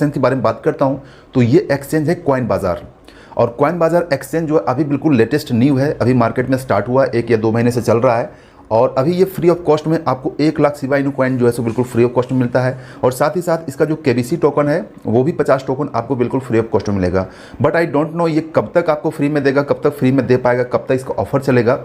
Exchange के बारे में बात करता हूँ तो ये एक्सचेंज है कॉइन बाजार। और कॉइन बाजार एक्सचेंज जो है अभी बिल्कुल लेटेस्ट न्यू है, अभी मार्केट में स्टार्ट हुआ, 1 या 2 महीने से चल रहा है। और अभी ये फ्री ऑफ कॉस्ट में आपको 1 लाख शिबा इनू कॉइन जो है सो बिल्कुल फ्री ऑफ कॉस्ट में मिलता है। और साथ ही साथ इसका जो केबीसी टोकन है वो भी 50 टोकन आपको बिल्कुल फ्री ऑफ कॉस्ट में मिलेगा। बट आई डोंट नो ये कब तक आपको फ्री में देगा, कब तक फ्री में दे पाएगा, कब तक इसका ऑफर चलेगा।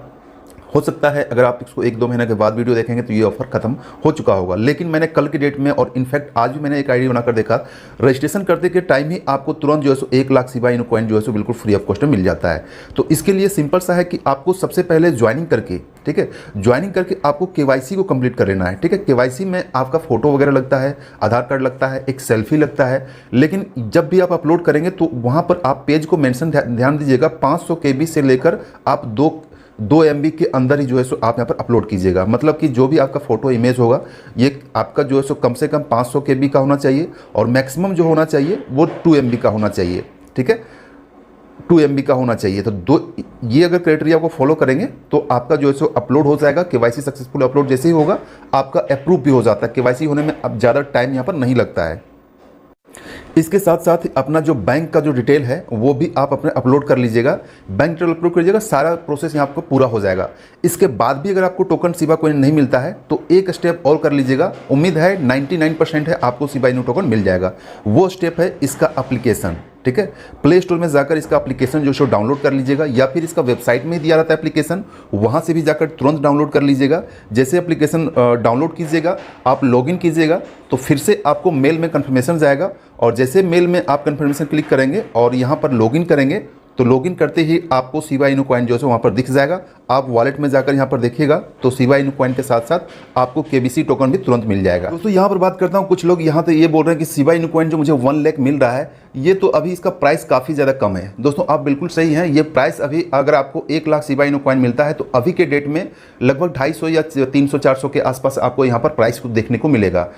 हो सकता है अगर आप इसको 1-2 महीने के बाद वीडियो देखेंगे तो ये ऑफर खत्म हो चुका होगा। लेकिन मैंने कल की डेट में और इनफैक्ट आज भी मैंने एक आईडी बनाकर देखा, रजिस्ट्रेशन करते के टाइम ही आपको तुरंत जो है सो 1 लाख शिबा इनू कॉइन जो है सो बिल्कुल फ्री ऑफ कॉस्ट में मिल जाता है। तो इसके लिए सिंपल सा है कि आपको सबसे पहले ज्वाइनिंग करके, ठीक है, ज्वाइनिंग करके आपको केवाईसी को कंप्लीट कर लेना है। ठीक है, केवाईसी में आपका फोटो वगैरह लगता है, आधार कार्ड लगता है, एक सेल्फी लगता है। लेकिन जब भी आप अपलोड करेंगे तो वहाँ पर आप पेज को मेंशन ध्यान दीजिएगा 500 KB से लेकर आप 2 MB के अंदर ही जो है सो आप यहाँ पर अपलोड कीजिएगा। मतलब कि जो भी आपका फोटो इमेज होगा ये आपका जो है सो कम से कम 500 KB का होना चाहिए और मैक्सिमम जो होना चाहिए वो 2 MB का होना चाहिए। ठीक है, 2 MB का होना चाहिए। तो ये अगर क्राइटेरिया को फॉलो करेंगे तो आपका जो है सो अपलोड हो जाएगा। केवाईसी सक्सेसफुल अपलोड जैसे ही होगा आपका अप्रूव भी हो जाता है। केवाईसी होने में अब ज़्यादा टाइम यहाँ पर नहीं लगता है। इसके साथ साथ अपना जो बैंक का जो डिटेल है वो भी आप अपने अपलोड कर लीजिएगा। बैंक डिटेल अपलोड कर लीजिएगा, सारा प्रोसेस यहाँ आपको पूरा हो जाएगा। इसके बाद भी अगर आपको टोकन शिबा कॉइन नहीं मिलता है तो एक स्टेप और कर लीजिएगा। उम्मीद है 99% है आपको शिबा इनू टोकन मिल जाएगा। वो स्टेप है इसका एप्लीकेशन। ठीक है, प्ले स्टोर में जाकर इसका एप्लीकेशन जो है डाउनलोड कर लीजिएगा या फिर इसका वेबसाइट में ही दिया रहता है एप्लीकेशन, वहाँ से भी जाकर तुरंत डाउनलोड कर लीजिएगा। जैसे एप्लीकेशन डाउनलोड कीजिएगा, आप लॉगिन कीजिएगा तो फिर से आपको मेल में कन्फर्मेशन जाएगा और जैसे मेल में आप कन्फर्मेशन क्लिक करेंगे और यहाँ पर लॉगिन करेंगे तो लॉगिन करते ही आपको शिबा इनू कॉइन जो है वहाँ पर दिख जाएगा। आप वॉलेट में जाकर यहाँ पर देखिएगा तो शिबा इनू कॉइन के साथ साथ आपको केबीसी टोकन भी तुरंत मिल जाएगा। दोस्तों यहाँ पर बात करता हूँ, कुछ लोग यहाँ तो ये बोल रहे हैं कि शिबा इनू कॉइन जो मुझे 1 लाख मिल रहा है ये तो अभी इसका प्राइस काफ़ी ज़्यादा कम है। दोस्तों आप बिल्कुल सही हैं, ये प्राइस अभी अगर आपको 1 लाख शिबा इनू कॉइन मिलता है तो अभी के डेट में लगभग 250 या 300-400 के आसपास आपको यहाँ पर प्राइस देखने को मिलेगा।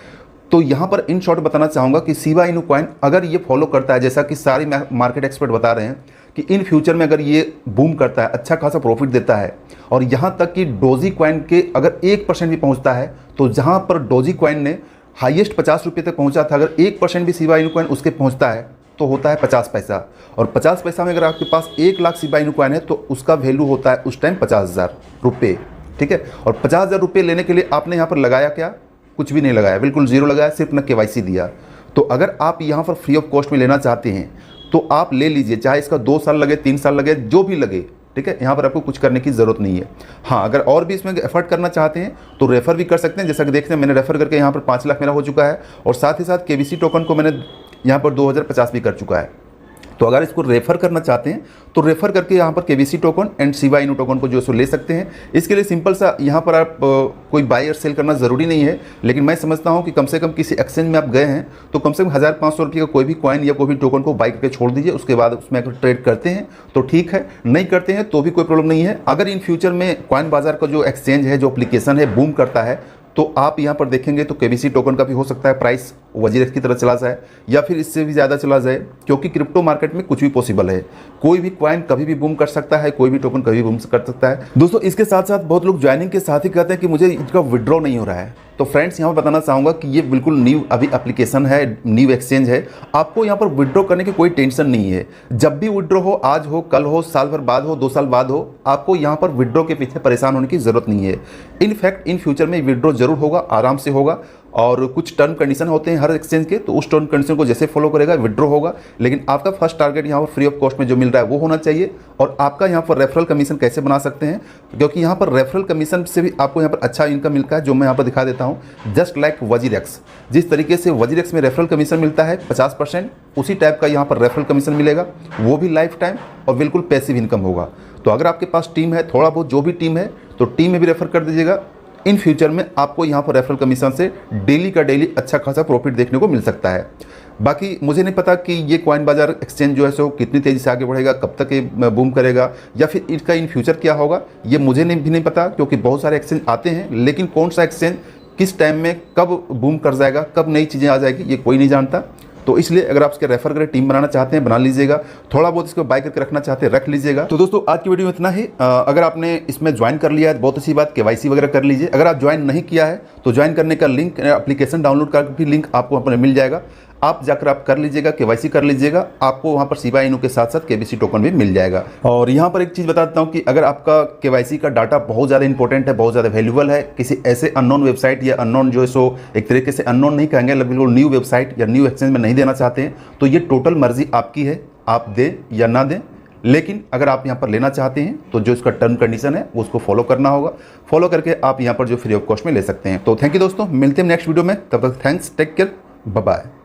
तो यहाँ पर इन शॉर्ट बताना चाहूँगा कि शिबा इनू कॉइन अगर ये फॉलो करता है, जैसा कि सारे मार्केट एक्सपर्ट बता रहे हैं कि इन फ्यूचर में अगर ये बूम करता है, अच्छा खासा प्रॉफिट देता है और यहाँ तक कि डोजी कॉइन के अगर 1% भी पहुँचता है तो जहाँ पर डोजी कॉइन ने हाईएस्ट 50 रुपये तक पहुँचा था, अगर 1% भी शिबा इनू कॉइन उसके पहुँचता है तो होता है 50 पैसा। और 50 पैसा में अगर आपके पास 1 लाख शिबा इनू कॉइन है तो उसका वैल्यू होता है उस टाइम 50,000 रुपये। ठीक है, और 50,000 रुपये लेने के लिए आपने यहाँ पर लगाया क्या? कुछ भी नहीं लगाया, बिल्कुल जीरो लगाया, सिर्फ ना केवाईसी दिया। तो अगर आप यहाँ पर फ्री ऑफ कॉस्ट में लेना चाहते हैं तो आप ले लीजिए, चाहे इसका 2 साल लगे, 3 साल लगे, जो भी लगे। ठीक है, यहाँ पर आपको कुछ करने की ज़रूरत नहीं है। हाँ, अगर और भी इसमें एफर्ट करना चाहते हैं तो रेफ़र भी कर सकते हैं। जैसा कि देखते हैं मैंने रेफ़र करके यहाँ पर 5 लाख मेरा हो चुका है और साथ ही साथ केबीसी टोकन को मैंने यहाँ पर 2050 भी कर चुका है। तो अगर इसको रेफ़र करना चाहते हैं तो रेफ़र करके यहाँ पर KBC token and Shiba Inu token को जो सो ले सकते हैं। इसके लिए सिंपल सा यहाँ पर आप कोई बाय और सेल करना ज़रूरी नहीं है, लेकिन मैं समझता हूँ कि कम से कम किसी एक्सचेंज में आप गए हैं तो कम से कम 1500 रुपये का कोई भी कॉइन या कोई भी टोकन को बाय करके छोड़ दीजिए। उसके बाद उसमें अगर ट्रेड करते हैं तो ठीक है, नहीं करते हैं तो भी कोई प्रॉब्लम नहीं है। अगर इन फ्यूचर में कॉइन बाजार का जो एक्सचेंज है, जो एप्लीकेशन है, बूम करता है तो आप यहाँ पर देखेंगे तो केबीसी टोकन का भी हो सकता है प्राइस वजीरेक्स की तरह चला जाए या फिर इससे भी ज़्यादा चला जाए, क्योंकि क्रिप्टो मार्केट में कुछ भी पॉसिबल है। कोई भी कॉइन कभी भी बूम कर सकता है, कोई भी टोकन कभी बूम कर सकता है। दोस्तों इसके साथ साथ बहुत लोग ज्वाइनिंग के साथ ही कहते हैं कि मुझे इसका विड्रॉ नहीं हो रहा है। तो फ्रेंड्स यहाँ पर बताना चाहूँगा कि ये बिल्कुल न्यू अभी एप्लीकेशन है, न्यू एक्सचेंज है। आपको यहाँ पर विड्रॉ करने की कोई टेंशन नहीं है। जब भी विड्रॉ हो, आज हो, कल हो, साल भर बाद हो, 2 साल बाद हो, आपको यहाँ पर विड्रॉ के पीछे परेशान होने की ज़रूरत नहीं है। इनफैक्ट इन फ्यूचर में विड्रॉ जरूर होगा, आराम से होगा और कुछ टर्म कंडीशन होते हैं हर एक्सचेंज के, तो उस टर्म कंडीशन को जैसे फॉलो करेगा विड्रॉ होगा। लेकिन आपका फर्स्ट टारगेट यहाँ पर फ्री ऑफ कॉस्ट में जो मिल रहा है वो होना चाहिए। और आपका यहाँ पर रेफरल कमीशन कैसे बना सकते हैं, क्योंकि यहाँ पर रेफरल कमीशन से भी आपको यहाँ पर अच्छा इनकम मिलता है, जो मैं यहाँ पर दिखा देता हूँ। जस्ट लाइक वजीरेक्स, जिस तरीके से वजीरेक्स में रेफरल कमीशन मिलता है 50%, उसी टाइप का यहाँ पर रेफरल कमीशन मिलेगा, वो भी लाइफ टाइम और बिल्कुल पैसिव इनकम होगा। तो अगर आपके पास टीम है, थोड़ा बहुत जो भी टीम है, तो टीम में भी रेफर कर दीजिएगा। इन फ्यूचर में आपको यहाँ पर रेफरल कमीशन से डेली का डेली अच्छा खासा प्रॉफिट देखने को मिल सकता है। बाकी मुझे नहीं पता कि ये कॉइन बाजार एक्सचेंज जो है सो कितनी तेज़ी से आगे बढ़ेगा, कब तक ये बूम करेगा या फिर इसका इन फ्यूचर क्या होगा, ये मुझे भी नहीं पता, क्योंकि बहुत सारे एक्सचेंज आते हैं, लेकिन कौन सा एक्सचेंज किस टाइम में कब बूम कर जाएगा, कब नई चीज़ें आ जाएगी, ये कोई नहीं जानता। तो इसलिए अगर आप इसके रेफर करें, टीम बनाना चाहते हैं बना लीजिएगा, थोड़ा बहुत इसको बाय करके रखना चाहते हैं रख लीजिएगा। तो दोस्तों आज की वीडियो में इतना ही। अगर आपने इसमें ज्वाइन कर लिया है तो बहुत अच्छी बात, केवाईसी वगैरह कर लीजिए। अगर आप ज्वाइन नहीं किया है तो ज्वाइन करने का लिंक, एप्लीकेशन डाउनलोड का भी लिंक आपको वहाँ पर मिल जाएगा। आप जाकर आप कर लीजिएगा, KYC कर लीजिएगा, आपको वहाँ पर शिबा इनू के साथ साथ KBC टोकन भी मिल जाएगा। और यहाँ पर एक चीज़ बता देता हूँ कि अगर आपका KYC का डाटा बहुत ज़्यादा इंपॉर्टेंट है, बहुत ज़्यादा वैल्यूबल है, किसी ऐसे अननोन वेबसाइट या अननोन जो है सो एक तरीके से अननोन नहीं कहेंगे, बिल्कुल न्यू वेबसाइट या न्यू एक्सचेंज में नहीं देना चाहते हैं, तो ये टोटल मर्जी आपकी है, आप दें या ना दें। लेकिन अगर आप यहाँ पर लेना चाहते हैं तो जो इसका टर्म कंडीशन है वो उसको फॉलो करना होगा, फॉलो करके आप यहाँ पर जो फ्री ऑफ कॉस्ट में ले सकते हैं। तो थैंक यू दोस्तों, मिलते हैं नेक्स्ट वीडियो में, तब तक thanks, take care, bye bye.